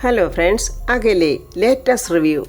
Hello friends, അകലെ latest review.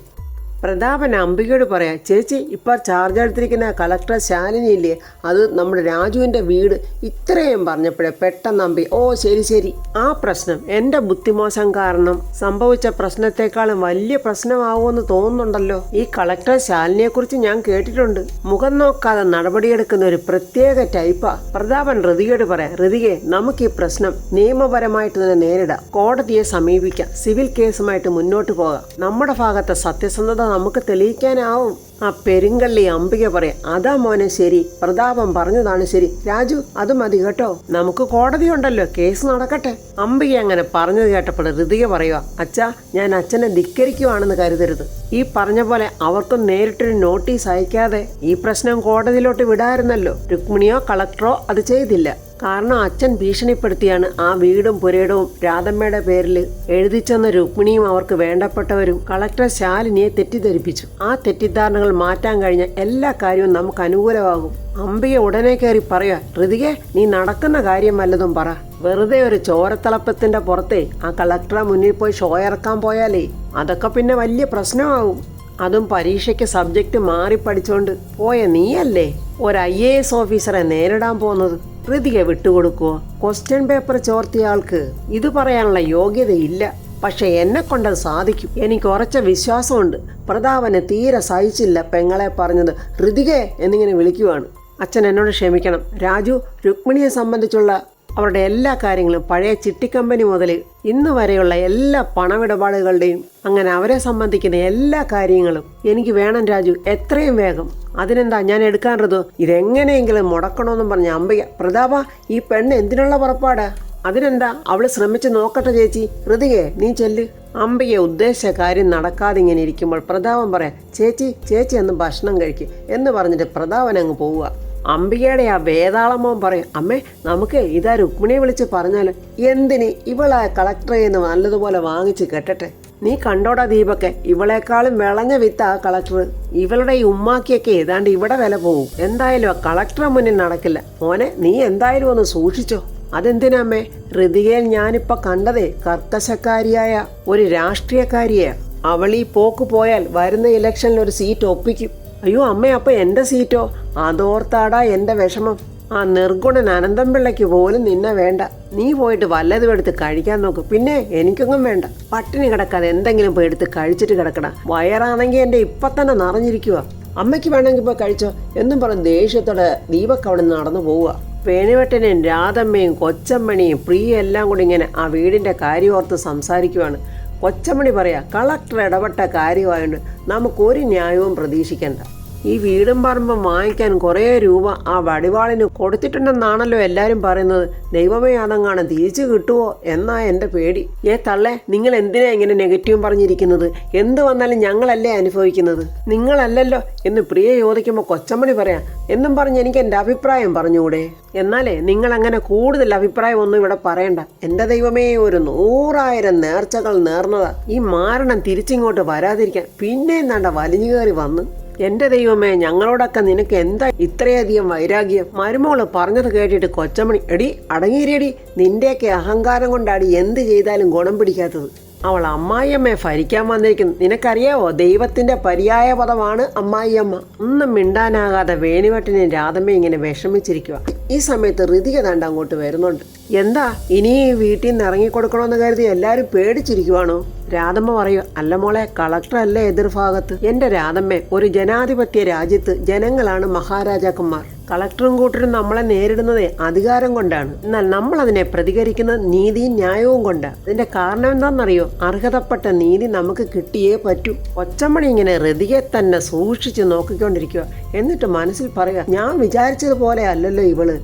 Prathapan അംബികയോട് പറയാം, ചേച്ചി ഇപ്പോൾ ചാർജ് എടുത്തിരിക്കുന്ന കളക്ടർ ശാലിനി ഇല്ലേ, അത് നമ്മുടെ രാജുവിൻ്റെ വീട്. ഇത്രയും പറഞ്ഞപ്പോഴേ പെട്ടെന്ന് അമ്പി ഓ ശരി ശരി. ആ പ്രശ്നം എൻ്റെ ബുദ്ധിമോശം കാരണം സംഭവിച്ച പ്രശ്നത്തെക്കാളും വലിയ പ്രശ്നമാവുമെന്ന് തോന്നുന്നുണ്ടല്ലോ. ഈ കളക്ടർ ശാലിനിയെക്കുറിച്ച് ഞാൻ കേട്ടിട്ടുണ്ട്. മുഖം നോക്കാതെ നടപടിയെടുക്കുന്ന ഒരു പ്രത്യേക ടൈപ്പാ. പ്രതാപൻ ഋതികയോട് പറയാം, ഋതികെ നമുക്ക് ഈ പ്രശ്നം നിയമപരമായിട്ട് തന്നെ നേരിടാം. കോടതിയെ സമീപിക്കാം, സിവിൽ കേസുമായിട്ട് മുന്നോട്ട് പോകാം. നമ്മുടെ ഭാഗത്തെ സത്യസന്ധത നമുക്ക് തെളിയിക്കാനാവും. ആ പെരുങ്കള്ളി അംബിക പറയാം, അതാ മോനെ ശരി, പ്രതാപം പറഞ്ഞതാണ് ശരി. രാജു അത് മതി കേട്ടോ, നമുക്ക് കോടതിയുണ്ടല്ലോ, കേസ് നടക്കട്ടെ. അംബിക അങ്ങനെ പറഞ്ഞത് കേട്ടപ്പോൾ ഋതിക പറയുക, അച്ഛാ ഞാൻ അച്ഛനെ ധിക്കരിക്കുവാണെന്ന് കരുതരുത്. ഈ പറഞ്ഞ പോലെ അവർക്കും നേരിട്ടൊരു നോട്ടീസ് അയക്കാതെ ഈ പ്രശ്നം കോടതിയിലോട്ട് വിടായിരുന്നല്ലോ. രുക്മിണിയോ കളക്ടറോ അത് ചെയ്തില്ല. കാരണം അച്ഛൻ ഭീഷണിപ്പെടുത്തിയാണ് ആ വീടും പുരയിടവും രാധമ്മയുടെ പേരിൽ എഴുതിച്ചെന്ന രുക്മിണിയും അവർക്ക് വേണ്ടപ്പെട്ടവരും കളക്ടർ ശാലിനിയെ തെറ്റിദ്ധരിപ്പിച്ചു. ആ തെറ്റിദ്ധാരണകൾ മാറ്റാൻ കഴിഞ്ഞ എല്ലാ കാര്യവും നമുക്ക് അനുകൂലമാകും. അംബിക ഉടനെ കയറി പറയാ, ഋതികെ നീ നടക്കുന്ന കാര്യം വല്ലതും പറ. വെറുതെ ഒരു ചോരത്തിളപ്പത്തിന്റെ പുറത്തെ ആ കളക്ടറെ മുന്നിൽ പോയി ഷോ ഇറക്കാൻ പോയാലേ അതൊക്കെ പിന്നെ വലിയ പ്രശ്നമാകും. അതും പരീക്ഷയ്ക്ക് സബ്ജക്റ്റ് മാറി പഠിച്ചോണ്ട് പോയ നീയല്ലേ ഒരു IAS ഓഫീസറെ നേരിടാൻ പോകുന്നത്. ഋതിക വിട്ടുകൊടുക്കുവോ? ക്വസ്റ്റ്യൻ പേപ്പർ ചോർത്തിയ ആൾക്ക് ഇത് പറയാനുള്ള യോഗ്യതയില്ല. പക്ഷെ എന്നെ കൊണ്ടത് സാധിക്കും. എനിക്ക് ഉറച്ച വിശ്വാസമുണ്ട്. പ്രതാപനെ തീരെ സഹിച്ചില്ല പെങ്ങളെ പറഞ്ഞത് ഋതികെ എന്നിങ്ങനെ വിളിക്കുവാണ്. അച്ഛൻ എന്നോട് ക്ഷമിക്കണം. രാജു രുക്മിണിയെ സംബന്ധിച്ചുള്ള അവരുടെ എല്ലാ കാര്യങ്ങളും, പഴയ ചിട്ടിക്കമ്പനി മുതൽ ഇന്ന് വരെയുള്ള എല്ലാ പണമിടപാടുകളുടെയും അങ്ങനെ അവരെ സംബന്ധിക്കുന്ന എല്ലാ കാര്യങ്ങളും എനിക്ക് വേണം രാജു, എത്രയും വേഗം. അതിനെന്താ ഞാൻ എടുക്കാറുണ്ടോ? ഇതെങ്ങനെയെങ്കിലും മുടക്കണമെന്നും പറഞ്ഞ അംബിക, പ്രതാപ ഈ പെണ്ണ് എന്തിനുള്ള പുറപ്പാടാ? അതിനെന്താ അവള് ശ്രമിച്ച് നോക്കട്ടെ ചേച്ചി. ഋതികെ നീ ചെല്ല്. അംബിക ഉദ്ദേശിച്ച കാര്യം നടക്കാതെ ഇങ്ങനെ ഇരിക്കുമ്പോൾ പ്രതാപൻ പറയാം, ചേച്ചി ചേച്ചി എന്ന് ഭക്ഷണം കഴിക്കും എന്ന് പറഞ്ഞിട്ട് പ്രതാപൻ അങ്ങ് പോവുക. അംബികയുടെ ആ വേതാളമോ പറയും, അമ്മേ നമുക്ക് ഇതാ രുക്മിണിയെ വിളിച്ച് പറഞ്ഞാലോ? എന്തിന്? ഇവളെ കളക്ടറെ എന്ന് നല്ലതുപോലെ വാങ്ങിച്ച് കെട്ടട്ടെ. നീ കണ്ടോടാ ദീപക്കെ, ഇവളെക്കാളും വിളഞ്ഞ വിത്ത ആ കളക്ടർ. ഇവളുടെ ഈ ഉമ്മാക്കിയൊക്കെ ഏതാണ്ട് ഇവിടെ വില പോവും. എന്തായാലും ആ കളക്ടറെ മുന്നിൽ നടക്കില്ല. മോനെ നീ എന്തായാലും ഒന്ന് സൂക്ഷിച്ചോ. അതെന്തിനമ്മേ? ഋതികയിൽ ഞാനിപ്പോ കണ്ടതേ കർക്കശക്കാരിയായ ഒരു രാഷ്ട്രീയക്കാരിയാ. അവൾ ഈ പോക്ക് പോയാൽ വരുന്ന ഇലക്ഷനിൽ ഒരു സീറ്റ് ഒപ്പിക്കും. അയ്യോ അമ്മേ, അപ്പൊ എന്റെ സീറ്റോ? അതോർത്താടാ എന്റെ വിഷമം. ആ നിർഗുണൻ അനന്തംപിള്ളയ്ക്ക് പോലും നിന്നെ വേണ്ട. നീ പോയിട്ട് വല്ലതും എടുത്ത് കഴിക്കാൻ നോക്ക്. പിന്നെ എനിക്കൊന്നും വേണ്ട. പട്ടിണി കിടക്കാതെ എന്തെങ്കിലും പോയി എടുത്ത് കഴിച്ചിട്ട് കിടക്കട. വയറാണെങ്കിൽ എന്റെ ഇപ്പൊ തന്നെ നിറഞ്ഞിരിക്കുക. അമ്മയ്ക്ക് വേണമെങ്കിൽ പോയി കഴിച്ചോ എന്നും പറഞ്ഞ് ദേഷ്യത്തോടെ ദീപക് അവിടെ നടന്നു പോവുക. വേണുവെട്ടനെയും രാധമ്മയും കൊച്ചമ്മണിയും പ്രിയ എല്ലാം കൂടി ഇങ്ങനെ ആ വീടിന്റെ കാര്യം ഓർത്ത് സംസാരിക്കുവാണ്. കൊച്ചമണി പറയാ, കളക്ടർ ഇടപെട്ട കാര്യമായോണ്ട് നമുക്കൊരു ന്യായവും പ്രതീക്ഷിക്കണ്ട. ഈ വീടും പറമ്പും വാങ്ങിക്കാൻ കുറേ രൂപ ആ വടിവാളിന് കൊടുത്തിട്ടുണ്ടെന്നാണല്ലോ എല്ലാരും പറയുന്നത്. ദൈവമേ അതങ്ങാണ് തിരിച്ചു കിട്ടുവോ എന്നാ എന്റെ പേടി. തള്ളേ, നിങ്ങൾ എന്തിനാ ഇങ്ങനെ നെഗറ്റീവ് പറഞ്ഞിരിക്കുന്നത്? എന്ത് വന്നാലും ഞങ്ങളല്ലേ അനുഭവിക്കുന്നത്, നിങ്ങളല്ലല്ലോ എന്ന് പ്രിയ ചോദിക്കുമ്പോൾ കൊച്ചമണി പറയാം, എന്നും പറഞ്ഞ് എനിക്ക് എൻ്റെ അഭിപ്രായം പറഞ്ഞുകൂടെ? എന്നാലേ നിങ്ങൾ അങ്ങനെ കൂടുതൽ അഭിപ്രായം ഒന്നും ഇവിടെ പറയണ്ട. എൻ്റെ ദൈവമേ, ഒരു 100,000 നേർച്ചകൾ നേർന്നതാ ഈ മാരണം തിരിച്ചിങ്ങോട്ട് വരാതിരിക്കാൻ. പിന്നെ എന്താണ്ട വലിഞ്ഞു കയറി വന്ന്. എന്റെ ദൈവമേ, ഞങ്ങളോടൊക്കെ നിനക്ക് എന്താ ഇത്രയധികം വൈരാഗ്യം? മരുമോള് പറഞ്ഞത് കേട്ടിട്ട് കൊച്ചമണി, എടി അടങ്ങിയിരടി, നിന്റെയൊക്കെ അഹങ്കാരം കൊണ്ടാടി എന്ത് ചെയ്താലും ഗുണം പിടിക്കാത്തത്. അവൾ അമ്മായിയമ്മയെ ഭരിക്കാൻ വന്നിരിക്കുന്നു. നിനക്കറിയാവോ, ദൈവത്തിന്റെ പര്യായ പദമാണ് അമ്മായിയമ്മ. ഒന്നും മിണ്ടാനാകാതെ വേണുവെട്ടനെയും രാധമ്മയും ഇങ്ങനെ വിഷമിച്ചിരിക്കുക. ഈ സമയത്ത് ഋതിക താണ്ട് അങ്ങോട്ട് വരുന്നുണ്ട്. എന്താ ഇനി വീട്ടിൽ നിന്ന് ഇറങ്ങിക്കൊടുക്കണമെന്ന് കരുതി എല്ലാരും പേടിച്ചിരിക്കുവാണോ? രാധമ്മ പറയൂ, അല്ല മോളെ, കളക്ടർ അല്ലേ എതിർഭാഗത്ത്. എന്റെ രാധമ്മേ, ഒരു ജനാധിപത്യ രാജ്യത്ത് ജനങ്ങളാണ് മഹാരാജാക്കന്മാർ. കളക്ടറും കൂട്ടരും നമ്മളെ നേരിടുന്നത് അധികാരം കൊണ്ടാണ്. എന്നാൽ നമ്മൾ അതിനെ പ്രതികരിക്കുന്നത് നീതിയും ന്യായവും കൊണ്ടാണ്. അതിന്റെ കാരണം എന്താണെന്നറിയോ? അർഹതപ്പെട്ട നീതി നമുക്ക് കിട്ടിയേ പറ്റൂ. കൊച്ചമ്മണി ഇങ്ങനെ ഋതികയെ തന്നെ സൂക്ഷിച്ച് നോക്കിക്കൊണ്ടിരിക്കുക. എന്നിട്ട് മനസ്സിൽ പറയുക, ഞാൻ വിചാരിച്ചതുപോലെ അല്ലല്ലോ ഇവള്.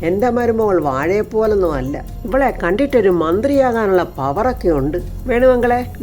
എൻ്റെ മരുമകൾ വാഴയെപ്പോലൊന്നും അല്ല. ഇവളെ കണ്ടിട്ടൊരു മന്ത്രിയാകാനുള്ള പവറൊക്കെ ഉണ്ട്.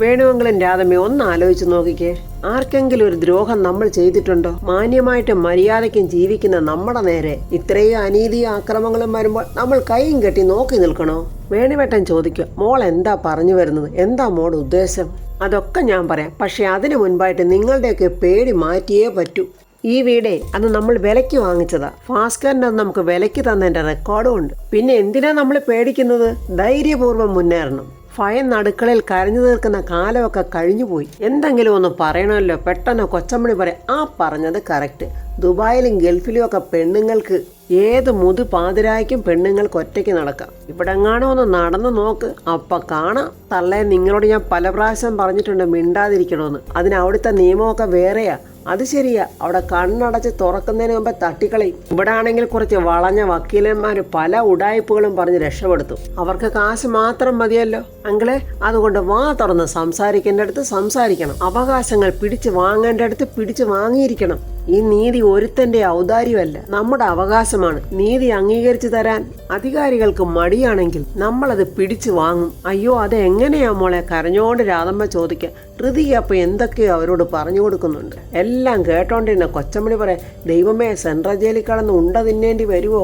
വേണുമംഗലൻ രാധമ്മ ഒന്ന് ആലോചിച്ച് നോക്കിക്കേ. ആർക്കെങ്കിലും ഒരു ദ്രോഹം നമ്മൾ ചെയ്തിട്ടുണ്ടോ? മാന്യമായിട്ടും മര്യാദയ്ക്കും ജീവിക്കുന്ന നമ്മുടെ നേരെ ഇത്രയും അനീതിയും ആക്രമങ്ങളും വരുമ്പോൾ നമ്മൾ കൈയും കെട്ടി നോക്കി നിൽക്കണോ? വേണുവേട്ടൻ ചോദിക്കുക, മോൾ എന്താ പറഞ്ഞു വരുന്നത്? എന്താ മോളുടെ ഉദ്ദേശം? അതൊക്കെ ഞാൻ പറയാം. പക്ഷെ അതിനു മുൻപായിട്ട് നിങ്ങളുടെയൊക്കെ പേടി മാറ്റിയേ പറ്റൂ. ഈ വീടേ അത് നമ്മൾ വിലയ്ക്ക് വാങ്ങിച്ചതാ. ഭാസ്കരൻ്റെ അത് നമുക്ക് വിലയ്ക്ക് തന്നതിൻ്റെ റെക്കോർഡും ഉണ്ട്. പിന്നെ എന്തിനാ നമ്മൾ പേടിക്കുന്നത്? ധൈര്യപൂർവ്വം മുന്നേറണം. ഭയന്ന് അടുക്കളയിൽ കരഞ്ഞു തീർക്കുന്ന കാലമൊക്കെ കഴിഞ്ഞുപോയി. എന്തെങ്കിലും ഒന്ന് പറയണമല്ലോ. പെട്ടെന്ന് കൊച്ചമ്മണി പറയാം, ആ പറഞ്ഞത് കറക്റ്റ്. ദുബായിലും ഗൾഫിലും ഒക്കെ പെണ്ണുങ്ങൾക്ക് ഏത് പാതിരായ്ക്കും പെണ്ണുങ്ങൾക്ക് ഒറ്റയ്ക്ക് നടക്കാം. ഇവിടെ എങ്ങാണോ ഒന്ന് നടന്നു നോക്ക്, അപ്പം കാണാം. തള്ളേ, നിങ്ങളോട് ഞാൻ പല പ്രാവശ്യം പറഞ്ഞിട്ടുണ്ട് മിണ്ടാതിരിക്കണമെന്ന്. അതിന് അവിടുത്തെ നിയമമൊക്കെ വേറെയാ. അത് ശരിയാ, അവിടെ കണ്ണടച്ച് തുറക്കുന്നതിന് മുമ്പേ തട്ടിക്കളയും. ഇവിടെ ആണെങ്കിൽ കുറച്ച് വളഞ്ഞ വക്കീലന്മാർ പല ഉടായ്പകളും പറഞ്ഞ് രക്ഷപ്പെടുത്തും. അവർക്ക് കാശ് മാത്രം മതിയല്ലോ. അങ്കിളെ, അതുകൊണ്ട് വാ തുറന്ന് സംസാരിക്കേണ്ടടുത്ത് സംസാരിക്കണം. അവകാശങ്ങൾ പിടിച്ചു വാങ്ങേണ്ടടുത്ത് പിടിച്ചു വാങ്ങിയിരിക്കണം. ഈ നീതി ഒരുത്തന്റെ ഔദാര്യമല്ല, നമ്മുടെ അവകാശമാണ്. നീതി അംഗീകരിച്ചു തരാൻ അധികാരികൾക്ക് മടിയാണെങ്കിൽ നമ്മളത് പിടിച്ചു വാങ്ങും. അയ്യോ, അത് എങ്ങനെയാ മോളെ? കരഞ്ഞോണ്ട് രാധമ്മ ചോദിക്കുക. ഋതിക അപ്പൊ എന്തൊക്കെയോ അവരോട് പറഞ്ഞു കൊടുക്കുന്നുണ്ട്. എല്ലാം കേട്ടോണ്ടിരുന്ന കൊച്ചമ്മണി പറയാം, ദൈവമേ, സെൻട്രൽ ജയിലിൽ കടന്ന് ഉണ്ട തിന്നേണ്ടി വരുവോ?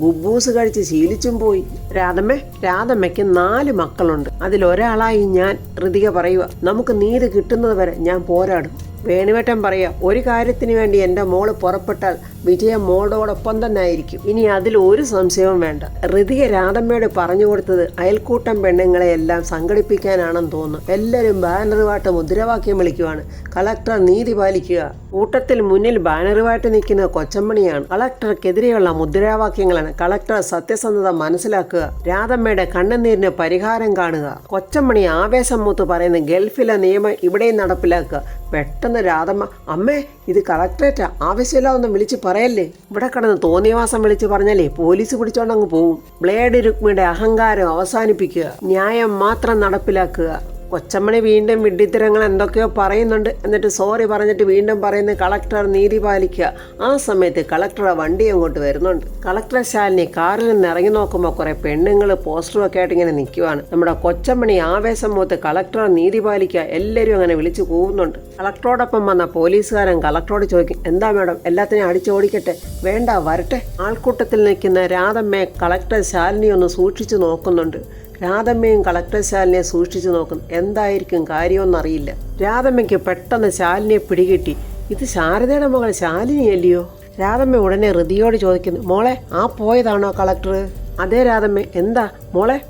ഗുബൂസ് കഴിച്ച് ശീലിച്ചും പോയി. രാധമ്മയ്ക്ക് 4 മക്കളുണ്ട്. അതിലൊരാളായി ഞാൻ. ഋതിക പറയുക, നമുക്ക് നീതി കിട്ടുന്നത് വരെ ഞാൻ പോരാടും. വേണുവേട്ടൻ പറയാ, ഒരു കാര്യത്തിന് വേണ്ടി എൻ്റെ മോള് പുറപ്പെട്ടാൽ വിജയം മോളോടൊപ്പം തന്നെ ആയിരിക്കും. ഇനി അതിൽ ഒരു സംശയവും വേണ്ട. ഋതിക രാധമ്മയോട് പറഞ്ഞു കൊടുത്തത് അയൽക്കൂട്ടം പെണ്ണുങ്ങളെ എല്ലാം സംഘടിപ്പിക്കാനാണെന്ന് തോന്നുന്നു. എല്ലാവരും ബാനറുമായിട്ട് മുദ്രാവാക്യം വിളിക്കുവാണ്, കളക്ടർ നീതി പാലിക്കുക. കൂട്ടത്തിൽ മുന്നിൽ ബാനറുമായിട്ട് നിൽക്കുന്ന കൊച്ചമ്മണിയാണ്. കളക്ടർക്കെതിരെയുള്ള മുദ്രാവാക്യങ്ങളാണ്. കളക്ടർ സത്യസന്ധത മനസ്സിലാക്കുക, രാധമ്മയുടെ കണ്ണുനീരിന് പരിഹാരം കാണുക. കൊച്ചമ്മണി ആവേശം മൂത്ത് പറയുന്ന ഗൾഫിലെ നിയമം ഇവിടെയും നടപ്പിലാക്കുക. പെട്ടെന്ന് രാധമ്മ, അമ്മേ, ഇത് കളക്ടറേറ്റാ, ആവശ്യമില്ലാതൊന്നും വിളിച്ച് പറയല്ലേ. ഇവിടെ കിടന്ന് തോന്നിയവാസം വിളിച്ച് പറഞ്ഞാലേ പോലീസ് പിടിച്ചോണ്ടങ്ങ് പോവും. ബ്ലേഡ് രുക്മിയുടെ അഹങ്കാരം അവസാനിപ്പിക്കുക, ന്യായം മാത്രം നടപ്പിലാക്കുക. കൊച്ചമ്മണി വീണ്ടും വിഡ്ഢിത്തരങ്ങൾ എന്തൊക്കെയോ പറയുന്നുണ്ട്. എന്നിട്ട് സോറി പറഞ്ഞിട്ട് വീണ്ടും പറയുന്ന കളക്ടർ നീതി പാലിക്കുക. ആ സമയത്ത് കളക്ടറെ വണ്ടി അങ്ങോട്ട് വരുന്നുണ്ട്. കളക്ടർ ശാലിനി കാറിൽ നിന്ന് ഇറങ്ങി നോക്കുമ്പോൾ കുറെ പെണ്ണുങ്ങൾ പോസ്റ്ററും ഒക്കെ ആയിട്ട് ഇങ്ങനെ നിൽക്കുവാണ്. നമ്മുടെ കൊച്ചമ്മണി ആവേശം മൂത്ത് കളക്ടർ നീതി പാലിക്കുക എല്ലാവരും അങ്ങനെ വിളിച്ചു കൂവുന്നുണ്ട്. കളക്ടറോടൊപ്പം വന്ന പോലീസുകാരൻ കളക്ടറോട് ചോദിക്കും, എന്താ മാഡം, എല്ലാത്തിനെയും അടിച്ചോടിക്കട്ടെ? വേണ്ട, വരട്ടെ. ആൾക്കൂട്ടത്തിൽ നിൽക്കുന്ന രാധമ്മയെ കളക്ടർ ശാലിനി ഒന്ന് സൂക്ഷിച്ചു നോക്കുന്നുണ്ട്. രാധമ്മയും കളക്ടർ ശാലിനിയെ സൂക്ഷിച്ചു നോക്കുന്നു. എന്തായിരിക്കും കാര്യമൊന്നറിയില്ല. രാധമ്മയ്ക്ക് പെട്ടെന്ന് ശാലിനിയെ പിടികിട്ടി. ഇത് ശാരദയുടെ മകൾ ശാലിനിയല്ലയോ? രാധമ്മ ഉടനെ ഋതിയോട് ചോദിക്കുന്നു, മോളെ, ആ പോയതാണോ കളക്ടർ? അതേ രാധമ്മ. എന്താ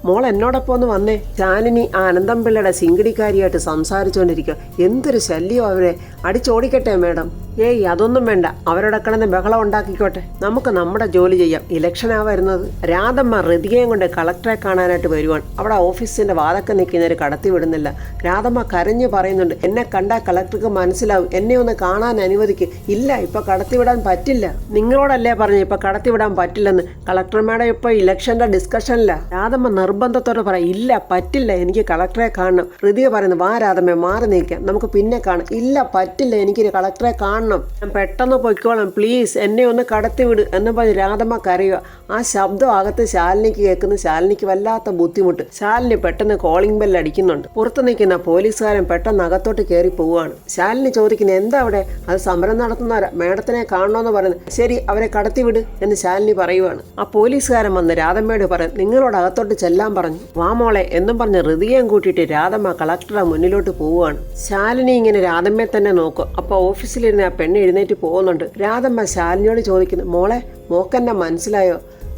മോൾ എന്നോടൊപ്പം ഒന്ന് വന്നേ. ശാലിനി ആനന്ദം പിള്ളയുടെ സിംഗടിക്കാരിയായിട്ട് സംസാരിച്ചുകൊണ്ടിരിക്കുക. എന്തൊരു ശല്യം അവരെ. അടിച്ചോടിക്കട്ടെ മാഡം? ഏയ്, അതൊന്നും വേണ്ട, അവരുടെ കിടന്ന് ബഹളം ഉണ്ടാക്കിക്കോട്ടെ. നമുക്ക് നമ്മുടെ ജോലി ചെയ്യാം. ഇലക്ഷനാ വരുന്നത്. രാധമ്മ ഋതികയും കൊണ്ട് കളക്ടറെ കാണാനായിട്ട് വരുവാണ്. അവിടെ ഓഫീസിന്റെ വാതൊക്കെ നിൽക്കുന്നവർ കടത്തി വിടുന്നില്ല. രാധമ്മ കരഞ്ഞു പറയുന്നുണ്ട്, എന്നെ കണ്ടാൽ കളക്ടർക്ക് മനസ്സിലാവും, എന്നെ ഒന്ന് കാണാൻ അനുവദിക്ക്. ഇല്ല, ഇപ്പൊ കടത്തിവിടാൻ പറ്റില്ല. നിങ്ങളോടല്ലേ പറഞ്ഞു ഇപ്പൊ കടത്തിവിടാൻ പറ്റില്ലെന്ന്. കളക്ടർ മാഡം ഇപ്പൊ ഇലക്ഷന്റെ ഡിസ്കഷനില്ല. രാധമ്മ നിർബന്ധത്തോടെ പറയാം, ഇല്ല, പറ്റില്ല, എനിക്ക് കളക്ടറെ കാണണം. ഋതിക പറയുന്നു, വാ രാധമ്മ, മാറി നിൽക്കാം, നമുക്ക് പിന്നെ കാണാം. ഇല്ല, പറ്റില്ല, എനിക്ക് കളക്ടറെ കാണണം. ഞാൻ പെട്ടെന്ന് പൊയ്ക്കോളാം, പ്ലീസ്, എന്നെ ഒന്ന് കടത്തിവിട് എന്ന് പറഞ്ഞ് രാധമ്മ കരയുക. ആ ശബ്ദം അകത്ത് ശാലിനിക്ക് കേൾക്കുന്ന ശാലിനിക്ക് വല്ലാത്ത ബുദ്ധിമുട്ട്. ശാലിനി പെട്ടെന്ന് കോളിംഗ് ബെല്ല് അടിക്കുന്നുണ്ട്. പുറത്ത് നിൽക്കുന്ന പോലീസുകാരൻ പെട്ടെന്ന് അകത്തോട്ട് കയറി പോവുകയാണ്. ശാലിനി ചോദിക്കുന്നത്, എന്താ അവിടെ? അത് സമരം നടത്തുന്നവരാ, മേഡത്തിനെ കാണണമെന്ന് പറയുന്നത്. ശരി, അവരെ കടത്തിവിട് എന്ന് ശാലിനി പറയുവാണ്. ആ പോലീസുകാരൻ വന്ന് രാധമ്മയോട് പറയും, നിങ്ങളോട് അകത്തോട്ട് ചെല്ലാൻ പറഞ്ഞു. വാ മോളെ എന്നും പറഞ്ഞ് ഋതികയും കൂട്ടിയിട്ട് രാധമ്മ കളക്ടറെ മുന്നിലോട്ട് പോവുകയാണ്. ശാലിനി ഇങ്ങനെ രാധമ്മയെ തന്നെ നോക്കും. അപ്പൊ ഓഫീസിലിരുന്ന് ആ പെണ്ണ് എഴുന്നേറ്റ് പോകുന്നുണ്ട്. രാധമ്മ ശാലിനിയോട് ചോദിക്കുന്നു, മോളെ, മോക്കെന്നെ മനസ്സിലായോ?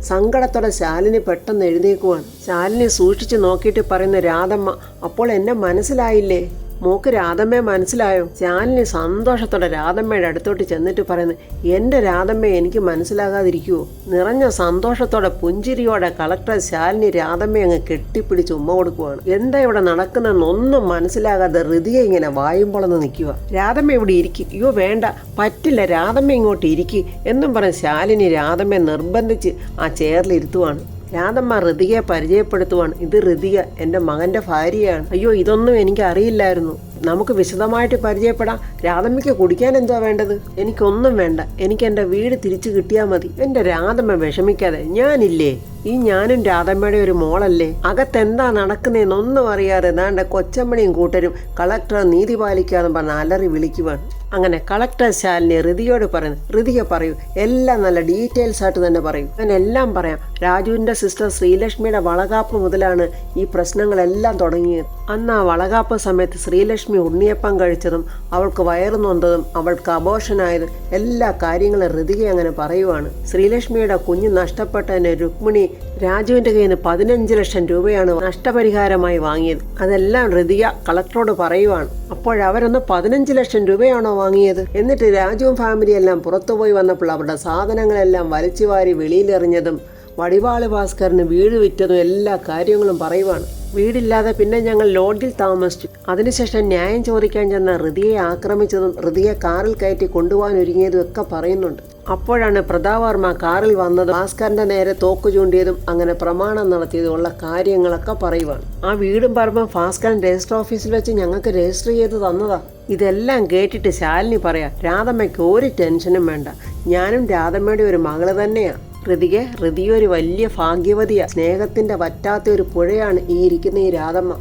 സങ്കടത്തോടെ ശാലിനി പെട്ടെന്ന് എഴുന്നേക്കുവാണ്. ശാലിനി സൂക്ഷിച്ചു നോക്കിയിട്ട് പറയുന്ന രാധമ്മ, അപ്പോൾ എന്നെ മനസ്സിലായില്ലേ? മോക്ക് രാധമ്മയെ മനസ്സിലായോ? ശാലിനി സന്തോഷത്തോടെ രാധമ്മയുടെ അടുത്തോട്ട് ചെന്നിട്ട് പറയുന്നു, എൻ്റെ രാധമ്മയെ എനിക്ക് മനസ്സിലാകാതിരിക്കുവോ? നിറഞ്ഞ സന്തോഷത്തോടെ പുഞ്ചിരിയോടെ കളക്ടർ ശാലിനി രാധമ്മയെ അങ്ങ് കെട്ടിപ്പിടിച്ച് ഉമ്മ കൊടുക്കുവാണ്. എന്താ ഇവിടെ നടക്കുന്നതെന്നൊന്നും മനസ്സിലാകാതെ ഋതിക ഇങ്ങനെ വായുമ്പൊളന്ന് നിൽക്കുക. രാധമ്മ ഇവിടെ ഇരിക്കും. അയ്യോ വേണ്ട, പറ്റില്ല, രാധമ്മ ഇങ്ങോട്ട് ഇരിക്കും എന്നും പറഞ്ഞ് ശാലിനി രാധമ്മയെ നിർബന്ധിച്ച് ആ ചെയറിലിരുത്തുവാണ്. രാധമ്മ ഋതികയെ പരിചയപ്പെടുത്തുവാണ്. ഇത് ഋതിക, എൻ്റെ മകൻ്റെ ഭാര്യയാണ്. അയ്യോ, ഇതൊന്നും എനിക്ക് അറിയില്ലായിരുന്നു. നമുക്ക് വിശദമായിട്ട് പരിചയപ്പെടാം. രാധമ്മയ്ക്ക് കുടിക്കാൻ എന്താ വേണ്ടത്? എനിക്കൊന്നും വേണ്ട, എനിക്ക് എൻ്റെ വീട് തിരിച്ചു കിട്ടിയാൽ മതി. എൻ്റെ രാധമ്മ വിഷമിക്കാതെ, ഞാനില്ലേ, ഈ ഞാനും രാധമ്മയുടെ ഒരു മോളല്ലേ? അകത്തെന്താ നടക്കുന്നതെന്നൊന്നും അറിയാതെ ദാണ്ട കൊച്ചമ്മണിയും കൂട്ടരും കളക്ടർ നീതി പാലിക്കാന്ന് പറഞ്ഞ് അലറി വിളിക്കുവാണ്. അങ്ങനെ കളക്ടർ ശാലിനി ഋതിയോട് പറയുന്നു, ഋതിക പറയൂ, എല്ലാം നല്ല ഡീറ്റെയിൽസ് ആയിട്ട് തന്നെ പറയൂ. ഞാൻ എല്ലാം പറയാം. രാജുവിൻ്റെ സിസ്റ്റർ ശ്രീലക്ഷ്മിയുടെ വളകാപ്പ് മുതലാണ് ഈ പ്രശ്നങ്ങളെല്ലാം തുടങ്ങിയത്. അന്ന് ആ വളകാപ്പ് സമയത്ത് ശ്രീലക്ഷ്മി ഉണ്ണിയപ്പം കഴിച്ചതും അവൾക്ക് വയറു നൊന്തതും അവൾക്ക് അബോഷനായതും എല്ലാ കാര്യങ്ങളും ഋതിക അങ്ങനെ പറയുവാണ്. ശ്രീലക്ഷ്മിയുടെ കുഞ്ഞ് നഷ്ടപ്പെട്ടതിന് രുക്മിണി രാജുവിന്റെ കയ്യിൽ നിന്ന് 15 ലക്ഷം രൂപയാണ് നഷ്ടപരിഹാരമായി വാങ്ങിയത്. അതെല്ലാം ഋതിക കളക്ടറോട് പറയുവാണ്. അപ്പോഴവരൊന്ന് 15 ലക്ഷം രൂപയാണോ വാങ്ങിയത്? എന്നിട്ട് രാജുവും ഫാമിലിയെല്ലാം പുറത്തുപോയി വന്നപ്പോൾ അവരുടെ സാധനങ്ങളെല്ലാം വലിച്ചുവാരി വെളിയിലെറിഞ്ഞതും വടിവാള് ഭാസ്കറിന് വീട് വിറ്റതും എല്ലാ കാര്യങ്ങളും പറയുവാണ്. വീടില്ലാതെ പിന്നെ ഞങ്ങൾ ലോഡ്ജിൽ താമസിച്ചു. അതിനുശേഷം ന്യായം ചോദിക്കാൻ ചെന്ന ഋതിയെ ആക്രമിച്ചതും ഋതിയെ കാറിൽ കയറ്റി കൊണ്ടുപോകാൻ ഒരുങ്ങിയതും ഒക്കെ പറയുന്നുണ്ട്. അപ്പോഴാണ് പ്രതാപവർമ്മ കാറിൽ വന്നത്, ഭാസ്കറിന്റെ നേരെ തോക്ക് ചൂണ്ടിയതും അങ്ങനെ പ്രമാണം നടത്തിയതും ഉള്ള കാര്യങ്ങളൊക്കെ പറയുവാണ്. ആ വീടും പറമ്പും ഭാസ്കരൻ രജിസ്റ്റർ ഓഫീസിൽ വെച്ച് ഞങ്ങൾക്ക് രജിസ്റ്റർ ചെയ്ത് തന്നതാ. ഇതെല്ലാം കേട്ടിട്ട് ശാലിനി പറയാ, രാധമ്മയ്ക്ക് ഒരു ടെൻഷനും വേണ്ട, ഞാനും രാധമ്മയുടെ ഒരു മകള് തന്നെയാ. ഋതി ഒരു വലിയ ഭാഗ്യവതിയാ. സ്നേഹത്തിന്റെ വറ്റാത്ത ഒരു പുഴയാണ് ഈ ഇരിക്കുന്ന ഈ രാധമ്മ.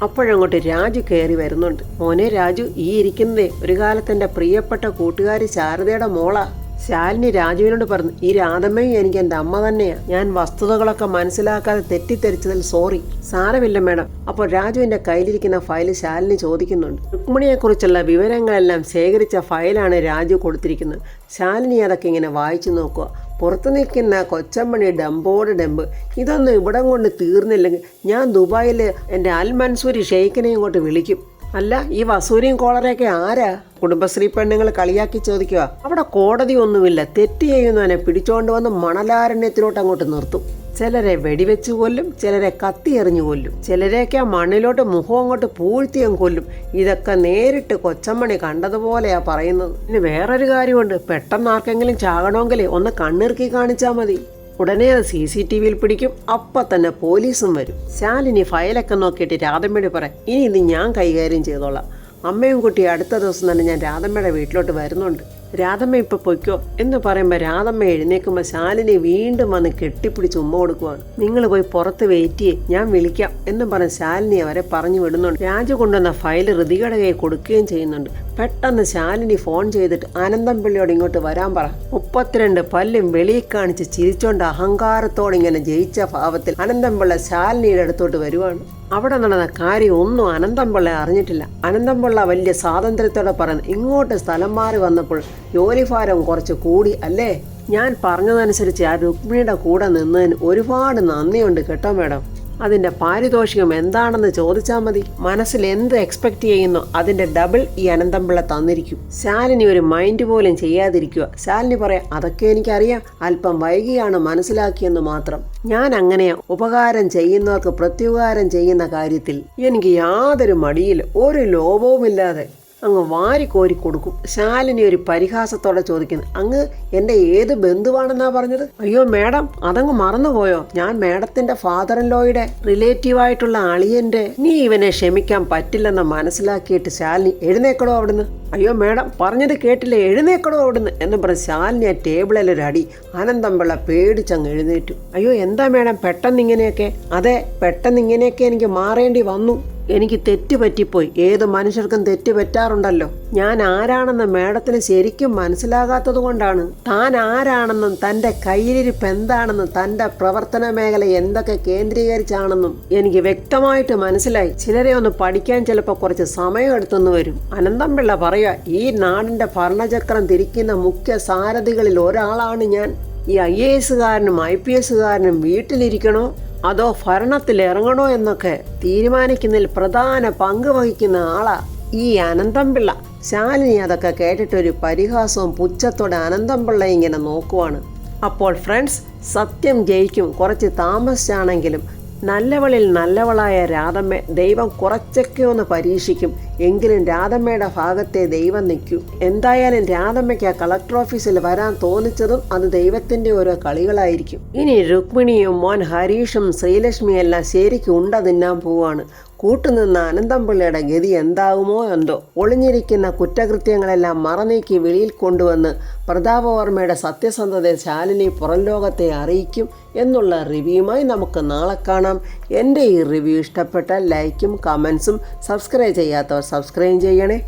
അപ്പോഴങ്ങോട്ട് രാജു കയറി വരുന്നുണ്ട്. മോനെ രാജു, ഈ ഇരിക്കുന്നതേ ഒരു കാലത്ത് എൻ്റെ പ്രിയപ്പെട്ട കൂട്ടുകാരി ശാരദയുടെ മോളാ. ശാലിനി രാജുവിനോട് പറഞ്ഞു, ഈ രാധമ്മയും എനിക്ക് എൻ്റെ അമ്മ തന്നെയാ. ഞാൻ വസ്തുതകളൊക്കെ മനസ്സിലാക്കാതെ തെറ്റിദ്ധരിച്ചതിൽ സോറി. സാരമില്ല മേഡം. അപ്പോൾ രാജുവിൻ്റെ കയ്യിലിരിക്കുന്ന ഫയൽ ശാലിനി ചോദിക്കുന്നുണ്ട്. രുക്മിണിയെക്കുറിച്ചുള്ള വിവരങ്ങളെല്ലാം ശേഖരിച്ച ഫയലാണ് രാജു കൊടുത്തിരിക്കുന്നത്. ശാലിനി അതൊക്കെ ഇങ്ങനെ വായിച്ചു നോക്കുക. പുറത്തു നിൽക്കുന്ന കൊച്ചമ്മണി ഡംബോട് ഡംബ്. ഇതൊന്നും ഇവിടം കൊണ്ട് തീർന്നില്ലെങ്കിൽ ഞാൻ ദുബായിൽ എൻ്റെ അൽ മൻസൂരി ഷെയ്ഖിനെ ഇങ്ങോട്ട് വിളിക്കും. അല്ല, ഈ വസൂരിയും കോളറയൊക്കെ ആരാ? കുടുംബശ്രീ പെണ്ണുങ്ങൾ കളിയാക്കി ചോദിക്കുക. അവിടെ കോടതി ഒന്നുമില്ല. തെറ്റ് ചെയ്യുന്നവനെ പിടിച്ചോണ്ട് വന്ന് മണലാരണ്യത്തിലോട്ട് അങ്ങോട്ട് നിർത്തും. ചിലരെ വെടിവെച്ച് കൊല്ലും, ചിലരെ കത്തി എറിഞ്ഞു കൊല്ലും, ചിലരെയൊക്കെ ആ മണ്ണിലോട്ട് മുഖം അങ്ങോട്ട് പൂഴ്ത്തിയും കൊല്ലും. ഇതൊക്കെ നേരിട്ട് കൊച്ചമ്മണി കണ്ടതുപോലെയാ പറയുന്നത്. പിന്നെ വേറൊരു കാര്യമുണ്ട്, പെട്ടെന്ന് ആർക്കെങ്കിലും ചാകണമെങ്കിൽ ഒന്ന് കണ്ണിറുക്കി കാണിച്ചാൽ മതി. ഉടനെ അത് CCTVയിൽ പിടിക്കും. അപ്പം തന്നെ പോലീസും വരും. ശാലിനി ഫയലൊക്കെ നോക്കിയിട്ട് രാധമ്മയോട് പറയാം, ഇനി ഇത് ഞാൻ കൈകാര്യം ചെയ്തോളാം. അമ്മയും കുട്ടി അടുത്ത ദിവസം തന്നെ ഞാൻ രാധമ്മയുടെ വീട്ടിലോട്ട് വരുന്നുണ്ട്. രാധമ്മ ഇപ്പം പൊയ്ക്കോ എന്ന് പറയുമ്പോൾ രാധമ്മ എഴുന്നേൽക്കുമ്പോൾ ശാലിനി വീണ്ടും വന്ന് കെട്ടിപ്പിടിച്ച് ഉമ്മ കൊടുക്കുവാണ്. നിങ്ങൾ പോയി പുറത്ത് വെയിറ്റ് ചെയ്യേ, ഞാൻ വിളിക്കാം എന്നും പറഞ്ഞ് ശാലിനി അവരെ പറഞ്ഞു വിടുന്നുണ്ട്. രാജു കൊണ്ടുവന്ന ഫയൽ ഋതികയുടെ കൈ കൊടുക്കുകയും ചെയ്യുന്നുണ്ട്. പെട്ടെന്ന് ശാലിനി ഫോൺ ചെയ്തിട്ട് അനന്തംപിള്ളയോട് ഇങ്ങോട്ട് വരാൻ പറ. 32 പല്ലും വെളിയിൽ കാണിച്ച് ചിരിച്ചോണ്ട് അഹങ്കാരത്തോടെ ഇങ്ങനെ ജയിച്ച ഭാവത്തിൽ അനന്തംപിള്ള ശാലിനിയുടെ അടുത്തോട്ട് വരുവാണ്. അവിടെ നടന്ന കാര്യം ഒന്നും അനന്തംപിള്ള അറിഞ്ഞിട്ടില്ല. അനന്തംപിള്ള വലിയ സ്വാതന്ത്ര്യത്തോടെ പറയുന്നു, ഇങ്ങോട്ട് സ്ഥലം മാറി വന്നപ്പോൾ ജോലിഭാരം കുറച്ച് കൂടി അല്ലേ? ഞാൻ പറഞ്ഞതനുസരിച്ച് ആ രുക്മിണിയുടെ കൂടെ നിന്നതിന് ഒരുപാട് നന്ദിയുണ്ട് കേട്ടോ മേഡം. അതിൻ്റെ പാരിതോഷികം എന്താണെന്ന് ചോദിച്ചാൽ മതി. മനസ്സിൽ എന്ത് എക്സ്പെക്ട് ചെയ്യുന്നോ അതിൻ്റെ ഡബിൾ ഈ അനന്തംപിള്ള തന്നിരിക്കും. ശാലിനി ഒരു മൈൻഡ് പോലും ചെയ്യാതിരിക്കുക. ശാലിനി പറയാം, അതൊക്കെ എനിക്കറിയാം, അല്പം വൈകിയാണ് മനസ്സിലാക്കിയെന്ന് മാത്രം. ഞാൻ അങ്ങനെയാ, ഉപകാരം ചെയ്യുന്നവർക്ക് പ്രത്യുപകാരം ചെയ്യുന്ന കാര്യത്തിൽ എനിക്ക് യാതൊരു മടിയില്ല, ഒരു ലോഭവുമില്ലാതെ അങ്ങ് വാരിക്കോരി കൊടുക്കും. ശാലിനി ഒരു പരിഹാസത്തോടെ ചോദിക്കുന്നു, അങ്ങ് എൻ്റെ ഏത് ബന്ധുവാണെന്നാ പറഞ്ഞത്? അയ്യോ മേഡം, അതങ്ങ് മറന്നുപോയോ? ഞാൻ മേഡത്തിന്റെ ഫാദർ ഇൻ ലോയുടെ റിലേറ്റീവായിട്ടുള്ള അളിയന്റെ. നീ ഇവനെ ക്ഷമിക്കാൻ പറ്റില്ലെന്ന് മനസ്സിലാക്കിയിട്ട് ശാലിനി, എഴുന്നേക്കടോ അവിടുന്ന്. അയ്യോ മേഡം, പറഞ്ഞത് കേട്ടില്ലേ, എഴുന്നേക്കടോ അവിടുന്ന് എന്ന് പറഞ്ഞ് ശാലിനി ആ ടേബിളിലൊരടി. അനന്തംപിള്ള പേടിച്ചങ്ങ് എഴുന്നേറ്റു. അയ്യോ എന്താ മേഡം പെട്ടെന്ന് ഇങ്ങനെയൊക്കെ? അതെ, പെട്ടെന്ന് ഇങ്ങനെയൊക്കെ എനിക്ക് മാറേണ്ടി വന്നു. എനിക്ക് തെറ്റ് പറ്റിപ്പോയി. ഏത് മനുഷ്യർക്കും തെറ്റ് പറ്റാറുണ്ടല്ലോ. ഞാൻ ആരാണെന്ന് മേഡത്തിന് ശരിക്കും മനസ്സിലാകാത്തത് കൊണ്ടാണ്. താൻ ആരാണെന്നും തൻ്റെ കയ്യിലിരിപ്പ് എന്താണെന്നും തൻ്റെ പ്രവർത്തന മേഖല എന്തൊക്കെ കേന്ദ്രീകരിച്ചാണെന്നും എനിക്ക് വ്യക്തമായിട്ട് മനസ്സിലായി. ചിലരെ ഒന്ന് പഠിക്കാൻ ചിലപ്പോൾ കുറച്ച് സമയം എടുത്തെന്ന് വരും. അനന്തംപിള്ള പറയുക, ഈ നാടിൻ്റെ ഭരണചക്രം തിരിക്കുന്ന മുഖ്യ സാരഥികളിൽ ഒരാളാണ് ഞാൻ. ഈ IAS-കാരനും IPS-കാരനും വീട്ടിലിരിക്കണോ അതോ ഭരണത്തിൽ ഇറങ്ങണോ എന്നൊക്കെ തീരുമാനിക്കുന്നതിൽ പ്രധാന പങ്ക് വഹിക്കുന്ന ആളാ ഈ അനന്തംപിള്ള. ശാലിനി അതൊക്കെ കേട്ടിട്ടൊരു പരിഹാസവും പുച്ഛത്തോടെ അനന്തംപിള്ള ഇങ്ങനെ നോക്കുവാണ്. അപ്പോൾ ഫ്രണ്ട്സ്, സത്യം ജയിക്കും. കുറച്ച് താമസിച്ചാണെങ്കിലും നല്ലവളിൽ നല്ലവളായ രാധമ്മ ദൈവം കുറച്ചൊക്കെ ഒന്ന് പരീക്ഷിക്കും. എങ്കിലും രാധമ്മയുടെ ഭാഗത്തെ ദൈവം നിൽക്കൂ. എന്തായാലും രാധമ്മയ്ക്ക് ആ കളക്ടർ ഓഫീസിൽ വരാൻ തോന്നിച്ചതും അത് ദൈവത്തിന്റെ ഓരോ കളികളായിരിക്കും. ഇനി രുക്മിണിയും മോൻ ഹരീഷും ശ്രീലക്ഷ്മിയും എല്ലാം ശരിക്കും ഉണ്ട തിന്നാൻ പോവാണ്. കൂട്ടുനിന്ന അനന്തംപിള്ളയുടെ ഗതി എന്താകുമോ എന്തോ. ഒളിഞ്ഞിരിക്കുന്ന കുറ്റകൃത്യങ്ങളെല്ലാം മറനീക്കി വെളിയിൽ കൊണ്ടുവന്ന് പ്രതാപവർമ്മയുടെ സത്യസന്ധതയെ ശാലിനി പുറം ലോകത്തെ അറിയിക്കും എന്നുള്ള റിവ്യൂമായി നമുക്ക് നാളെ കാണാം. എൻ്റെ ഈ റിവ്യൂ ഇഷ്ടപ്പെട്ടാൽ ലൈക്കും കമൻസും, സബ്സ്ക്രൈബ് ചെയ്യാത്തവർ സബ്സ്ക്രൈബ് ചെയ്യണേ.